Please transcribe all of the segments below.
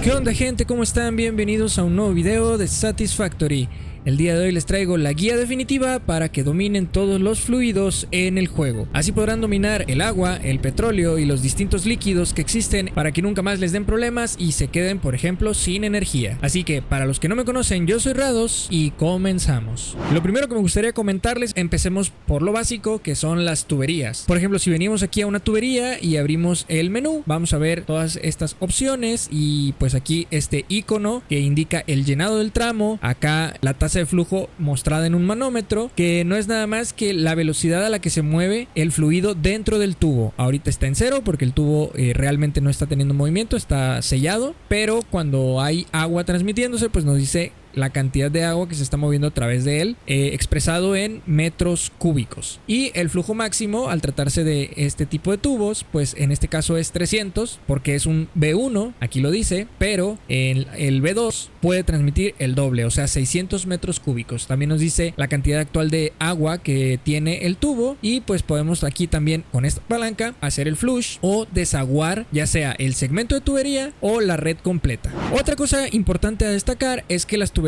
¿Qué onda, gente? ¿Cómo están? Bienvenidos a un nuevo video de Satisfactory. El día de hoy les traigo la guía definitiva para que dominen todos los fluidos en el juego. Así podrán dominar el agua, el petróleo y los distintos líquidos que existen para que nunca más les den problemas y se queden, por ejemplo, sin energía. Así que, para los que no me conocen, yo soy Rados y comenzamos. Lo primero que me gustaría comentarles, empecemos por lo básico, que son las tuberías. Por ejemplo, si venimos aquí a una tubería y abrimos el menú, vamos a ver todas estas opciones y pues aquí este icono que indica el llenado del tramo, acá la tasa de flujo mostrada en un manómetro, que no es nada más que la velocidad a la que se mueve el fluido dentro del tubo. Ahorita está en cero porque el tubo realmente no está teniendo movimiento, está sellado, pero cuando hay agua transmitiéndose, pues nos dice la cantidad de agua que se está moviendo a través de él, expresado en metros cúbicos. Y el flujo máximo, al tratarse de este tipo de tubos, pues en este caso es 300, porque es un B1, aquí lo dice, pero el B2 puede transmitir el doble, o sea 600 metros cúbicos. También nos dice la cantidad actual de agua que tiene el tubo y pues podemos aquí también con esta palanca hacer el flush o desaguar ya sea el segmento de tubería o la red completa. Otra cosa importante a destacar es que las tuberías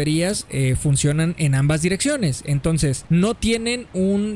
funcionan en ambas direcciones, entonces no tienen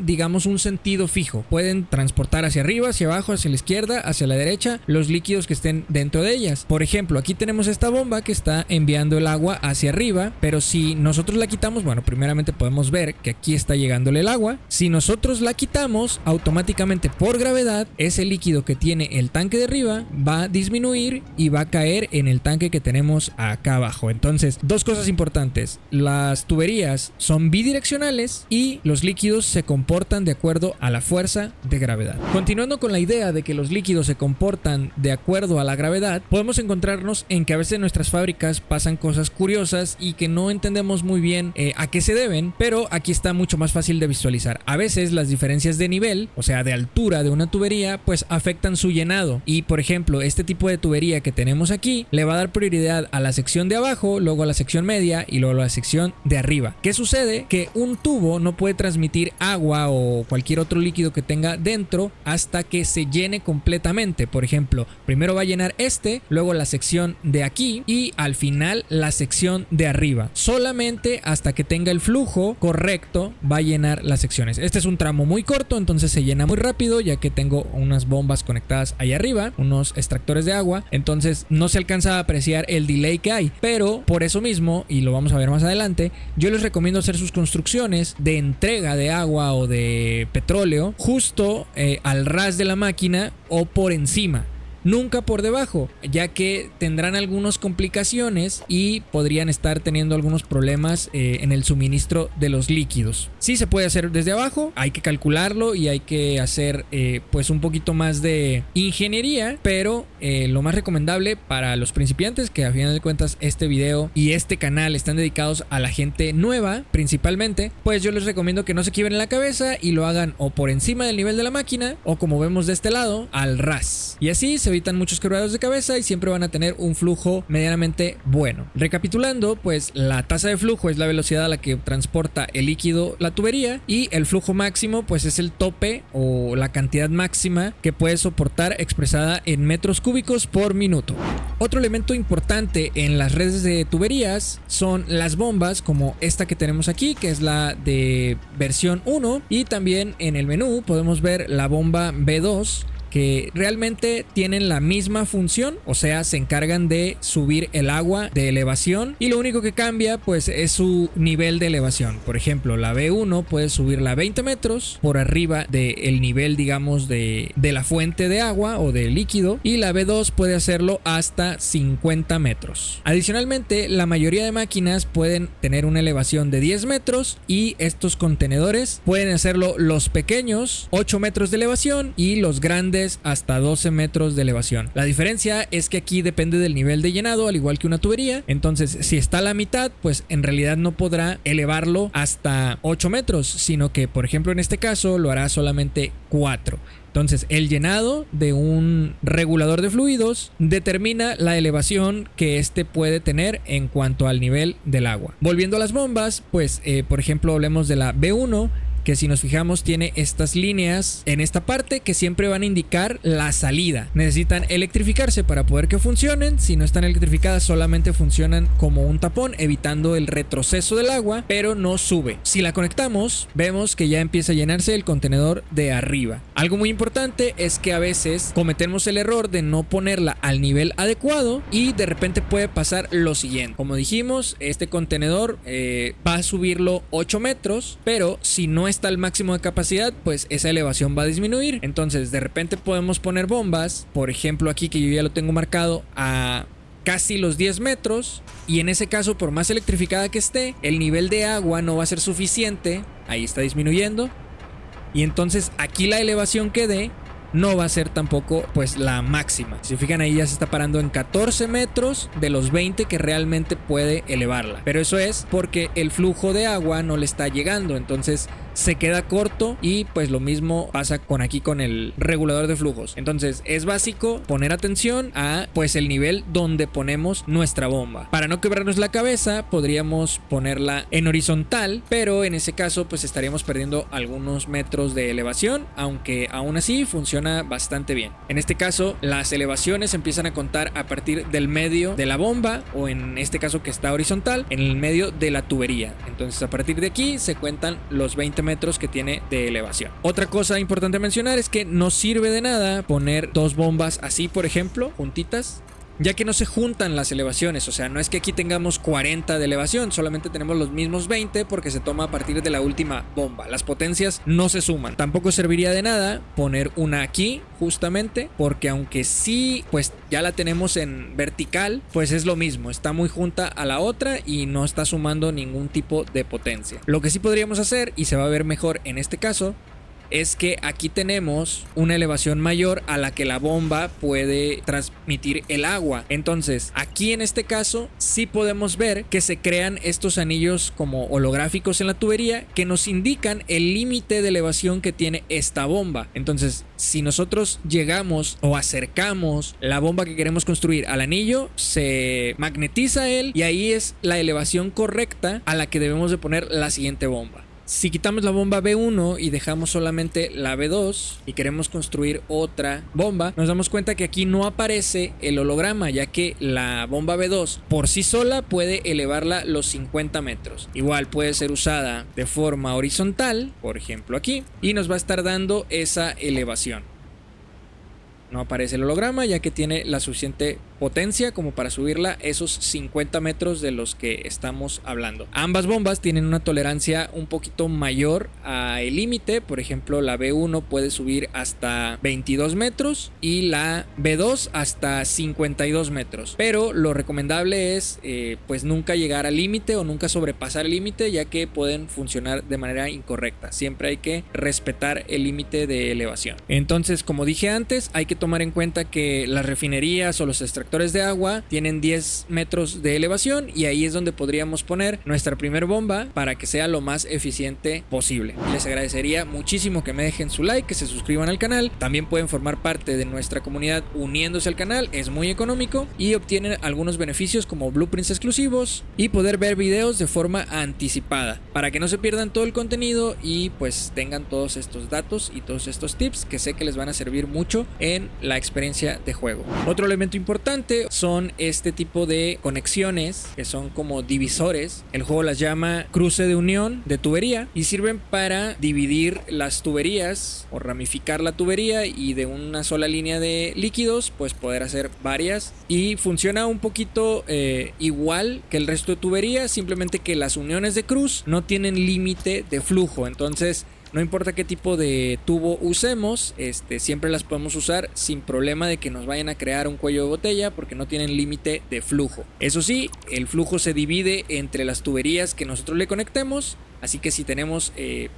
digamos un sentido fijo, pueden transportar hacia arriba, hacia abajo, hacia la izquierda, hacia la derecha los líquidos que estén dentro de ellas. Por ejemplo, aquí tenemos esta bomba que está enviando el agua hacia arriba, pero si nosotros la quitamos, bueno, primeramente podemos ver que aquí está llegándole el agua. Si nosotros la quitamos, automáticamente por gravedad ese líquido que tiene el tanque de arriba va a disminuir y va a caer en el tanque que tenemos acá abajo. Entonces, dos cosas importantes: las tuberías son bidireccionales y los líquidos se comportan de acuerdo a la fuerza de gravedad. Continuando con la idea de que los líquidos se comportan de acuerdo a la gravedad, podemos encontrarnos en que a veces en nuestras fábricas pasan cosas curiosas y que no entendemos muy bien a qué se deben, pero aquí está mucho más fácil de visualizar. A veces las diferencias de nivel, o sea de altura de una tubería, pues afectan su llenado y por ejemplo este tipo de tubería que tenemos aquí le va a dar prioridad a la sección de abajo, luego a la sección media y luego a la sección de arriba. ¿Qué sucede? Que un tubo no puede transmitir agua o cualquier otro líquido que tenga dentro hasta que se llene completamente. Por ejemplo, primero va a llenar luego la sección de aquí y al final la sección de arriba. Solamente hasta que tenga el flujo correcto va a llenar las secciones. Este es un tramo muy corto, entonces se llena muy rápido ya que tengo unas bombas conectadas ahí arriba, unos extractores de agua, entonces no se alcanza a apreciar el delay que hay, pero por eso mismo, y lo vamos a ver más adelante, yo les recomiendo hacer sus construcciones de entrega de agua o de petróleo justo al ras de la máquina o por encima, nunca por debajo, ya que tendrán algunas complicaciones y podrían estar teniendo algunos problemas en el suministro de los líquidos. Sí se puede hacer desde abajo, hay que calcularlo y hay que hacer pues un poquito más de ingeniería, pero lo más recomendable para los principiantes, que a final de cuentas este video y este canal están dedicados a la gente nueva principalmente, pues yo les recomiendo que no se quiebren la cabeza y lo hagan o por encima del nivel de la máquina o, como vemos de este lado, al ras, y así se evitan muchos quebraderos de cabeza y siempre van a tener un flujo medianamente bueno. Recapitulando, pues la tasa de flujo es la velocidad a la que transporta el líquido la tubería y el flujo máximo pues es el tope o la cantidad máxima que puede soportar expresada en metros cúbicos por minuto. Otro elemento importante en las redes de tuberías son las bombas, como esta que tenemos aquí, que es la de versión 1, y también en el menú podemos ver la bomba B2, que realmente tienen la misma función, o sea, se encargan de subir el agua de elevación y lo único que cambia pues es su nivel de elevación. Por ejemplo, la B1 puede subirla 20 metros por arriba del nivel, digamos, de la fuente de agua o de líquido, y la B2 puede hacerlo hasta 50 metros. Adicionalmente, la mayoría de máquinas pueden tener una elevación de 10 metros y estos contenedores pueden hacerlo, los pequeños 8 metros de elevación y los grandes hasta 12 metros de elevación. La diferencia es que aquí depende del nivel de llenado, al igual que una tubería. Entonces, si está a la mitad, pues en realidad no podrá elevarlo hasta 8 metros, sino que, por ejemplo, en este caso lo hará solamente 4. Entonces, el llenado de un regulador de fluidos determina la elevación que este puede tener en cuanto al nivel del agua. Volviendo a las bombas, pues por ejemplo hablemos de la B1, que si nos fijamos tiene estas líneas en esta parte que siempre van a indicar la salida. Necesitan electrificarse para poder que funcionen. Si no están electrificadas solamente funcionan como un tapón, evitando el retroceso del agua, pero no sube. Si la conectamos, vemos que ya empieza a llenarse el contenedor de arriba. Algo muy importante es que a veces cometemos el error de no ponerla al nivel adecuado y de repente puede pasar lo siguiente. Como dijimos, este contenedor va a subirlo 8 metros, pero si no está al máximo de capacidad, pues esa elevación va a disminuir. Entonces de repente podemos poner bombas, por ejemplo aquí que yo ya lo tengo marcado a casi los 10 metros, y en ese caso, por más electrificada que esté, el nivel de agua no va a ser suficiente. Ahí está disminuyendo, y entonces aquí la elevación que dé no va a ser tampoco pues la máxima. Si se fijan, ahí ya se está parando en 14 metros de los 20 que realmente puede elevarla, pero eso es porque el flujo de agua no le está llegando, entonces se queda corto, y pues lo mismo pasa con aquí con el regulador de flujos. Entonces es básico poner atención a pues el nivel donde ponemos nuestra bomba. Para no quebrarnos la cabeza podríamos ponerla en horizontal, pero en ese caso pues estaríamos perdiendo algunos metros de elevación, aunque aún así funciona bastante bien. En este caso las elevaciones empiezan a contar a partir del medio de la bomba, o en este caso que está horizontal, en el medio de la tubería. Entonces a partir de aquí se cuentan los 20 metros que tiene de elevación. Otra cosa importante mencionar es que no sirve de nada poner dos bombas así, por ejemplo, juntitas, ya que no se juntan las elevaciones. O sea, no es que aquí tengamos 40 de elevación, solamente tenemos los mismos 20 porque se toma a partir de la última bomba. Las potencias no se suman. Tampoco serviría de nada poner una aquí, justamente porque aunque sí pues ya la tenemos en vertical, pues es lo mismo, está muy junta a la otra y no está sumando ningún tipo de potencia. Lo que sí podríamos hacer, y se va a ver mejor en este caso, es que aquí tenemos una elevación mayor a la que la bomba puede transmitir el agua. Entonces aquí en este caso sí podemos ver que se crean estos anillos como holográficos en la tubería que nos indican el límite de elevación que tiene esta bomba. Entonces si nosotros llegamos o acercamos la bomba que queremos construir al anillo, se magnetiza él, y ahí es la elevación correcta a la que debemos de poner la siguiente bomba. Si quitamos la bomba B1 y dejamos solamente la B2 y queremos construir otra bomba, nos damos cuenta que aquí no aparece el holograma, ya que la bomba B2 por sí sola puede elevarla los 50 metros. Igual puede ser usada de forma horizontal, por ejemplo aquí, y nos va a estar dando esa elevación. No aparece el holograma, ya que tiene la suficiente potencia como para subirla esos 50 metros de los que estamos hablando. Ambas bombas tienen una tolerancia un poquito mayor al límite. Por ejemplo, la B1 puede subir hasta 22 metros y la B2 hasta 52 metros. Pero lo recomendable es pues nunca llegar al límite o nunca sobrepasar el límite, ya que pueden funcionar de manera incorrecta. Siempre hay que respetar el límite de elevación. Entonces, como dije antes, hay que tomar en cuenta que las refinerías o los extractores de agua tienen 10 metros de elevación, y ahí es donde podríamos poner nuestra primer bomba para que sea lo más eficiente posible. Les agradecería muchísimo que me dejen su like, que se suscriban al canal. También pueden formar parte de nuestra comunidad uniéndose al canal, es muy económico y obtienen algunos beneficios como blueprints exclusivos y poder ver videos de forma anticipada, para que no se pierdan todo el contenido y pues tengan todos estos datos y todos estos tips que sé que les van a servir mucho en la experiencia de juego. Otro elemento importante son este tipo de conexiones que son como divisores. El juego las llama cruce de unión de tubería y sirven para dividir las tuberías o ramificar la tubería, y de una sola línea de líquidos pues poder hacer varias, y funciona un poquito igual que el resto de tuberías, simplemente que las uniones de cruz no tienen límite de flujo. Entonces no importa qué tipo de tubo usemos, siempre las podemos usar sin problema de que nos vayan a crear un cuello de botella, porque no tienen límite de flujo. Eso sí, el flujo se divide entre las tuberías que nosotros le conectemos. Así que si tenemos,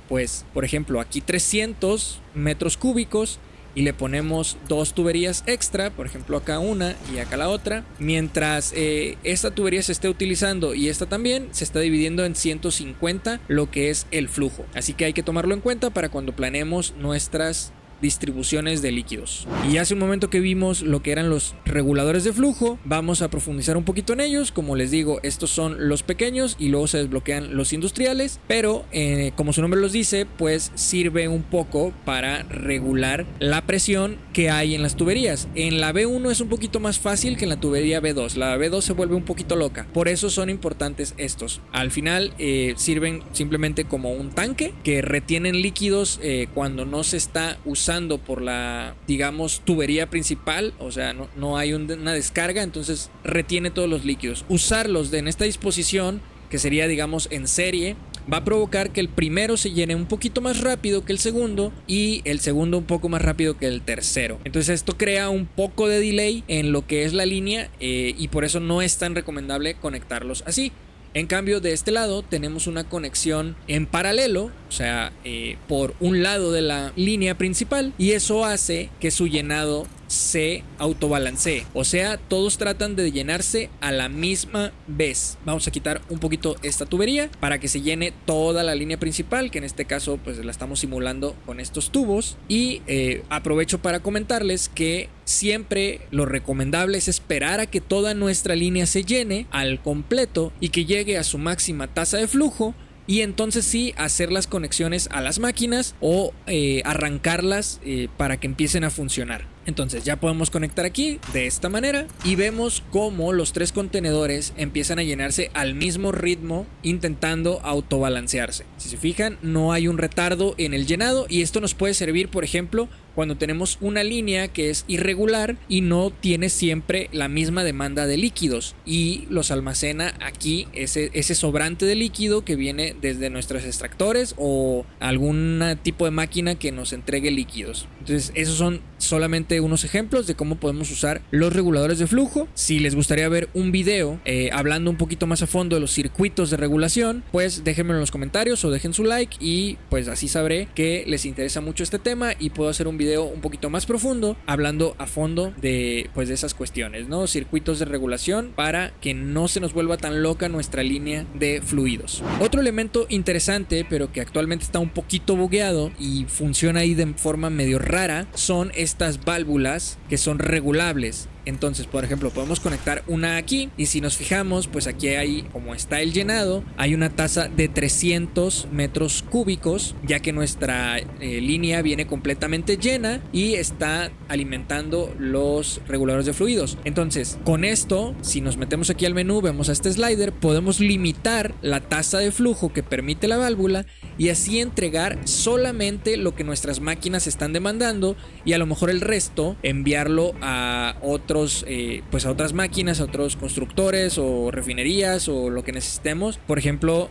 pues, por ejemplo, aquí 300 metros cúbicos y le ponemos dos tuberías extra, por ejemplo acá una y acá la otra, mientras esta tubería se esté utilizando y esta también, se está dividiendo en 150 lo que es el flujo. Así que hay que tomarlo en cuenta para cuando planeemos nuestras distribuciones de líquidos. Y hace un momento que vimos lo que eran los reguladores de flujo, vamos a profundizar un poquito en ellos. Como les digo, estos son los pequeños y luego se desbloquean los industriales, pero como su nombre los dice, pues sirve un poco para regular la presión que hay en las tuberías. En la B1 es un poquito más fácil que en la tubería B2. La B2 se vuelve un poquito loca, por eso son importantes estos. Al final sirven simplemente como un tanque que retienen líquidos cuando no se está usando por la, digamos, tubería principal, o sea, no hay una descarga, entonces retiene todos los líquidos. Usarlos en esta disposición, que sería, digamos, en serie, va a provocar que el primero se llene un poquito más rápido que el segundo y el segundo un poco más rápido que el tercero. Entonces esto crea un poco de delay en lo que es la línea y por eso no es tan recomendable conectarlos así. En cambio, de este lado tenemos una conexión en paralelo, o sea, por un lado de la línea principal, y eso hace que su llenado se autobalancee, o sea, todos tratan de llenarse a la misma vez. Vamos a quitar un poquito esta tubería para que se llene toda la línea principal, que en este caso pues la estamos simulando con estos tubos. Y aprovecho para comentarles que siempre lo recomendable es esperar a que toda nuestra línea se llene al completo y que llegue a su máxima tasa de flujo, y entonces sí hacer las conexiones a las máquinas o arrancarlas para que empiecen a funcionar. Entonces ya podemos conectar aquí de esta manera y vemos cómo los tres contenedores empiezan a llenarse al mismo ritmo, intentando autobalancearse. Si se fijan, no hay un retardo en el llenado, y esto nos puede servir, por ejemplo, cuando tenemos una línea que es irregular y no tiene siempre la misma demanda de líquidos y los almacena aquí ese sobrante de líquido que viene desde nuestros extractores o algún tipo de máquina que nos entregue líquidos. Entonces esos son solamente unos ejemplos de cómo podemos usar los reguladores de flujo. Si les gustaría ver un video hablando un poquito más a fondo de los circuitos de regulación, pues déjenmelo en los comentarios o dejen su like y pues así sabré que les interesa mucho este tema y puedo hacer un video un poquito más profundo hablando a fondo de pues de esas cuestiones, ¿no? Circuitos de regulación para que no se nos vuelva tan loca nuestra línea de fluidos. Otro elemento interesante, pero que actualmente está un poquito bugueado y funciona ahí de forma medio rara, son estas válvulas que son regulables. Entonces, por ejemplo, podemos conectar una aquí y si nos fijamos, pues aquí hay, como está el llenado, hay una tasa de 300 metros cúbicos, ya que nuestra línea viene completamente llena y está alimentando los reguladores de fluidos. Entonces, con esto, si nos metemos aquí al menú, vemos a este slider, podemos limitar la tasa de flujo que permite la válvula y así entregar solamente lo que nuestras máquinas están demandando y a lo mejor el resto enviarlo a pues a otras máquinas, a otros constructores o refinerías o lo que necesitemos, por ejemplo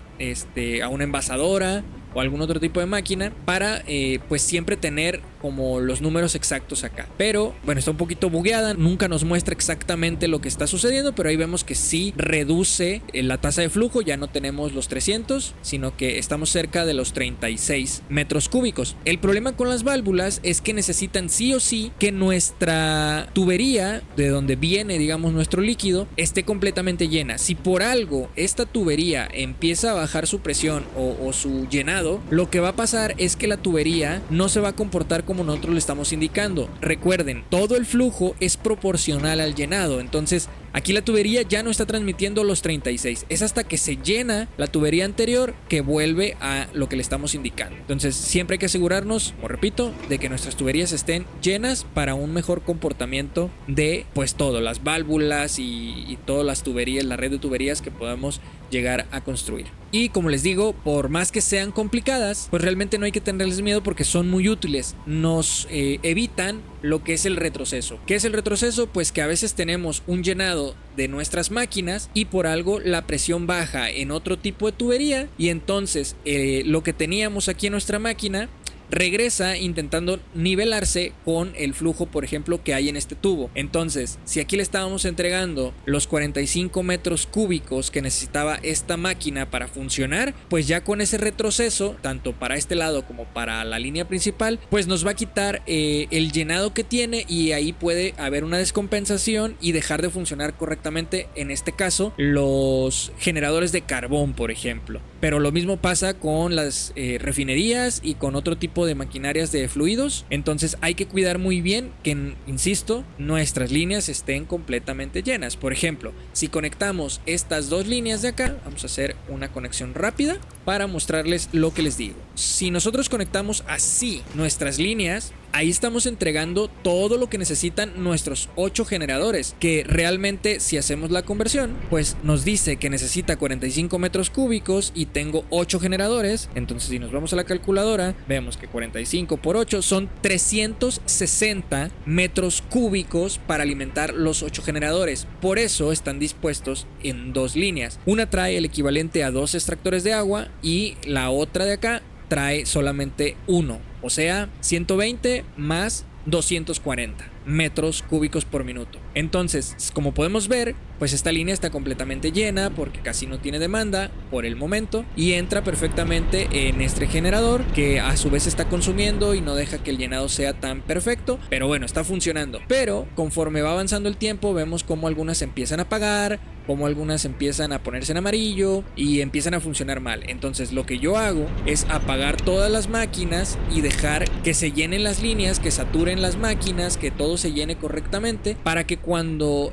a una envasadora o algún otro tipo de máquina para pues siempre tener como los números exactos acá. Pero bueno, está un poquito bugueada, nunca nos muestra exactamente lo que está sucediendo, pero ahí vemos que sí reduce la tasa de flujo, ya no tenemos los 300, sino que estamos cerca de los 36 metros cúbicos. El problema con las válvulas es que necesitan sí o sí que nuestra tubería, de donde viene, digamos, nuestro líquido, esté completamente llena. Si por algo esta tubería empieza a bajar su presión o su llenado, lo que va a pasar es que la tubería no se va a comportar como nosotros le estamos indicando. Recuerden, todo el flujo es proporcional al llenado, entonces aquí la tubería ya no está transmitiendo los 36, es hasta que se llena la tubería anterior que vuelve a lo que le estamos indicando. Entonces siempre hay que asegurarnos, como repito, de que nuestras tuberías estén llenas para un mejor comportamiento de pues todo, las válvulas y todas las tuberías, la red de tuberías que podamos llegar a construir. Y como les digo, por más que sean complicadas, pues realmente no hay que tenerles miedo porque son muy útiles. Nos evitan lo que es el retroceso. ¿Qué es el retroceso? Pues que a veces tenemos un llenado de nuestras máquinas y por algo la presión baja en otro tipo de tubería y entonces lo que teníamos aquí en nuestra máquina regresa intentando nivelarse con el flujo, por ejemplo, que hay en este tubo. Entonces, si aquí le estábamos entregando los 45 metros cúbicos que necesitaba esta máquina para funcionar, pues ya con ese retroceso, tanto para este lado como para la línea principal, pues nos va a quitar el llenado que tiene y ahí puede haber una descompensación y dejar de funcionar correctamente, en este caso, los generadores de carbón, por ejemplo. pero lo mismo pasa con las refinerías y con otro tipo de maquinarias de fluidos. Entonces hay que cuidar muy bien que, insisto, nuestras líneas estén completamente llenas. Por ejemplo, si conectamos estas dos líneas de acá, vamos a hacer una conexión rápida para mostrarles lo que les digo. Si nosotros conectamos así nuestras líneas, ahí estamos entregando todo lo que necesitan nuestros 8 generadores, que realmente si hacemos la conversión, pues nos dice que necesita 45 metros cúbicos y tengo 8 generadores. Entonces si nos vamos a la calculadora, vemos que 45 por 8 son 360 metros cúbicos para alimentar los 8 generadores. Por eso están dispuestos en dos líneas. Una trae el equivalente a 2 extractores de agua y la otra de acá trae solamente uno, o sea 120 más 240 metros cúbicos por minuto. Entonces, como podemos ver, pues esta línea está completamente llena porque casi no tiene demanda por el momento y entra perfectamente en este generador, que a su vez está consumiendo y no deja que el llenado sea tan perfecto, pero bueno, está funcionando. Pero conforme va avanzando el tiempo, vemos como algunas empiezan a apagar, como algunas empiezan a ponerse en amarillo y empiezan a funcionar mal. Entonces lo que yo hago es apagar todas las máquinas y dejar que se llenen las líneas, que saturen las máquinas, que todo se llene correctamente, para que cuando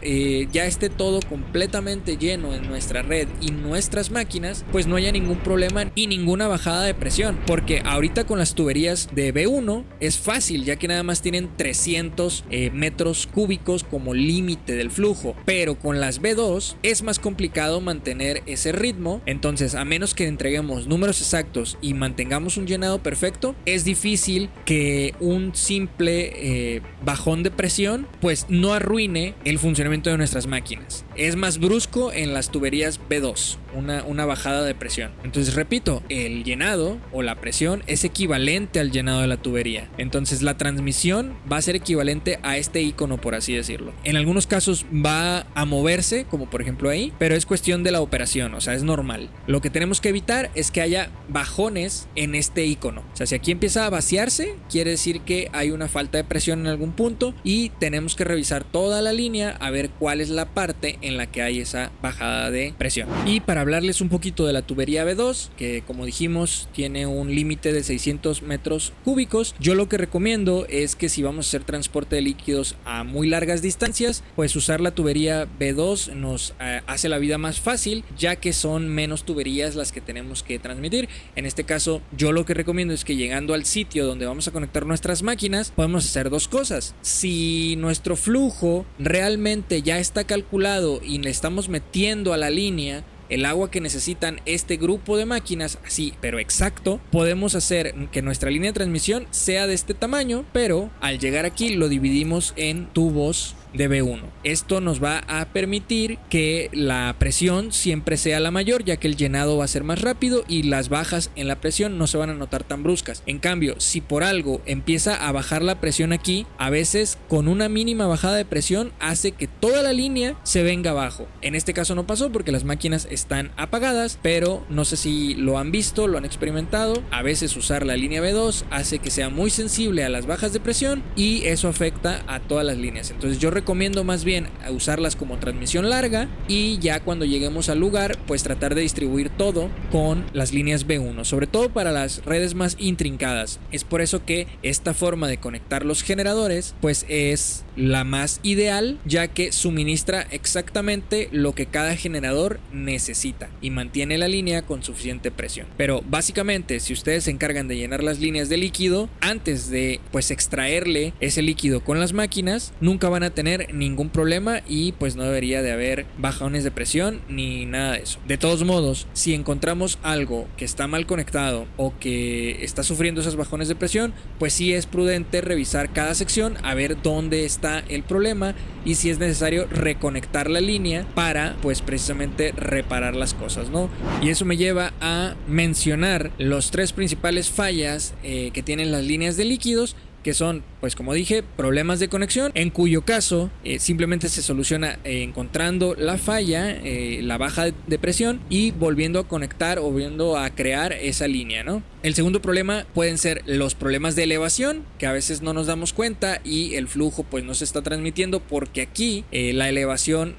ya esté todo completamente lleno en nuestra red y nuestras máquinas, pues no haya ningún problema y ninguna bajada de presión. Porque ahorita con las tuberías de B1 es fácil, ya que nada más tienen 300 metros cúbicos como límite del flujo, pero con las B2 es más complicado mantener ese ritmo. Entonces, a menos que entreguemos números exactos y mantengamos un llenado perfecto, es difícil que un simple bajón de presión pues no arruine el funcionamiento de nuestras máquinas. Es más brusco en las tuberías B2 una bajada de presión. Entonces, repito, el llenado o la presión es equivalente al llenado de la tubería. Entonces la transmisión va a ser equivalente a este icono, por así decirlo. En algunos casos va a moverse, como por ejemplo ahí, pero es cuestión de la operación, o sea, es normal. Lo que tenemos que evitar es que haya bajones en este icono. O sea, si aquí empieza a vaciarse, quiere decir que hay una falta de presión en algún punto y tenemos que revisar toda la línea a ver cuál es la parte en la que hay esa bajada de presión. Y para hablarles un poquito de la tubería B2, que como dijimos tiene un límite de 600 metros cúbicos, yo lo que recomiendo es que si vamos a hacer transporte de líquidos a muy largas distancias, pues usar la tubería B2 nos hace la vida más fácil, ya que son menos tuberías las que tenemos que transmitir. En este caso, yo lo que recomiendo es que llegando al sitio donde vamos a conectar nuestras máquinas, podemos hacer dos cosas. Si nuestro flujo realmente ya está calculado y le estamos metiendo a la línea el agua que necesitan este grupo de máquinas, así pero exacto, podemos hacer que nuestra línea de transmisión sea de este tamaño, pero al llegar aquí lo dividimos en tubos de B1. Esto nos va a permitir que la presión siempre sea la mayor, ya que el llenado va a ser más rápido y las bajas en la presión no se van a notar tan bruscas. En cambio, si por algo empieza a bajar la presión aquí, a veces con una mínima bajada de presión hace que toda la línea se venga abajo. En este caso no pasó porque las máquinas están apagadas, pero no sé si lo han visto, lo han experimentado. A veces usar la línea B2 hace que sea muy sensible a las bajas de presión y eso afecta a todas las líneas. Entonces yo recomiendo más bien usarlas como transmisión larga y ya cuando lleguemos al lugar pues tratar de distribuir todo con las líneas B1, sobre todo para las redes más intrincadas. Es por eso que esta forma de conectar los generadores pues es la más ideal, ya que suministra exactamente lo que cada generador necesita y mantiene la línea con suficiente presión. Pero básicamente, si ustedes se encargan de llenar las líneas de líquido antes de pues extraerle ese líquido con las máquinas, nunca van a tener ningún problema y pues no debería de haber bajones de presión ni nada de eso. De todos modos, si encontramos algo que está mal conectado o que está sufriendo esos bajones de presión, pues sí es prudente revisar cada sección a ver dónde está el problema y si es necesario reconectar la línea para pues precisamente reparar las cosas, ¿no? Y eso me lleva a mencionar los tres principales fallas que tienen las líneas de líquidos, que son, pues como dije, problemas de conexión, en cuyo caso simplemente se soluciona encontrando la falla, la baja de presión y volviendo a conectar o volviendo a crear esa línea, ¿no? El segundo problema pueden ser los problemas de elevación, que a veces no nos damos cuenta y el flujo pues no se está transmitiendo porque aquí la elevación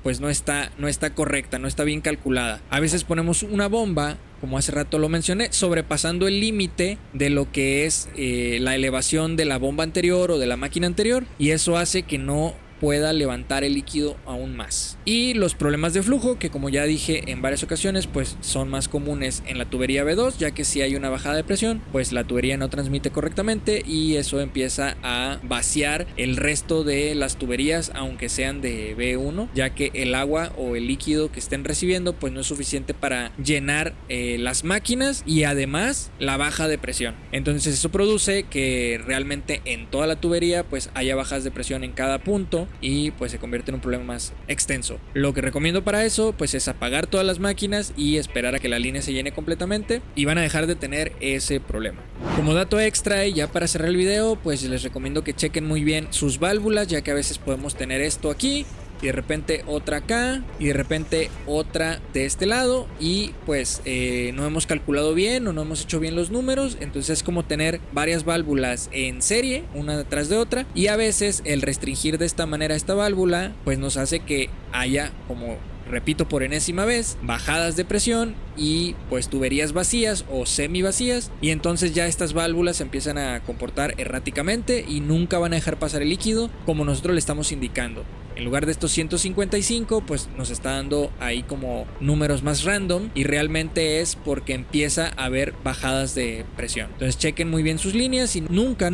pues no está correcta, no está bien calculada. A veces ponemos una bomba como hace rato lo mencioné, sobrepasando el límite de lo que es la elevación de la bomba anterior o de la máquina anterior, y eso hace que no pueda levantar el líquido aún más. Y los problemas de flujo, que como ya dije en varias ocasiones, pues son más comunes en la tubería B2, ya que si hay una bajada de presión, pues la tubería no transmite correctamente y eso empieza a vaciar el resto de las tuberías, aunque sean de B1, ya que el agua o el líquido que estén recibiendo pues no es suficiente para llenar las máquinas, y además la baja de presión. Entonces eso produce que realmente en toda la tubería pues haya bajas de presión en cada punto, y pues se convierte en un problema más extenso. Lo que recomiendo para eso pues es apagar todas las máquinas y esperar a que la línea se llene completamente, y van a dejar de tener ese problema. Como dato extra, y ya para cerrar el video, pues les recomiendo que chequen muy bien sus válvulas, ya que a veces podemos tener esto aquí y de repente otra acá y de repente otra de este lado, y pues no hemos calculado bien o no hemos hecho bien los números. Entonces es como tener varias válvulas en serie, una detrás de otra, y a veces el restringir de esta manera esta válvula pues nos hace que haya, como repito por enésima vez, bajadas de presión y pues tuberías vacías o semi vacías, y entonces ya estas válvulas se empiezan a comportar erráticamente y nunca van a dejar pasar el líquido como nosotros le estamos indicando. En lugar de estos 155 pues nos está dando ahí como números más random, y realmente es porque empieza a haber bajadas de presión. Entonces chequen muy bien sus líneas y nunca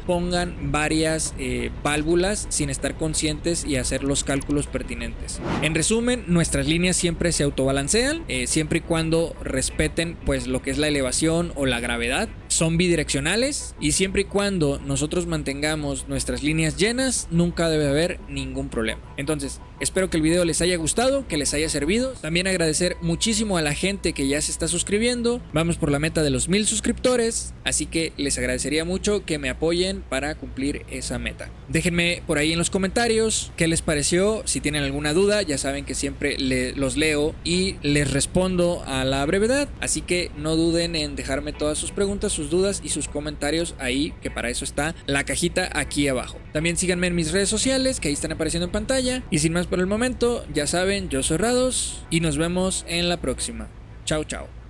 pongan varias válvulas sin estar conscientes y hacer los cálculos pertinentes. En resumen, nuestras líneas siempre se autobalancean, siempre y cuando respeten pues lo que es la elevación o la gravedad. Son bidireccionales, y siempre y cuando nosotros mantengamos nuestras líneas llenas, nunca debe haber ningún problema. Entonces, espero que el video les haya gustado, que les haya servido. También agradecer muchísimo a la gente que ya se está suscribiendo. Vamos por la meta de los 1000 suscriptores, así que les agradecería mucho que me apoyen para cumplir esa meta. Déjenme por ahí en los comentarios qué les pareció. Si tienen alguna duda, ya saben que siempre los leo y les respondo a la brevedad, así que no duden en dejarme todas sus preguntas, sus dudas y sus comentarios ahí, que para eso está la cajita aquí abajo. También síganme en mis redes sociales, que ahí están apareciendo en pantalla. Y sin más por el momento, ya saben, yo soy Rados y nos vemos en la próxima. Chao, chao.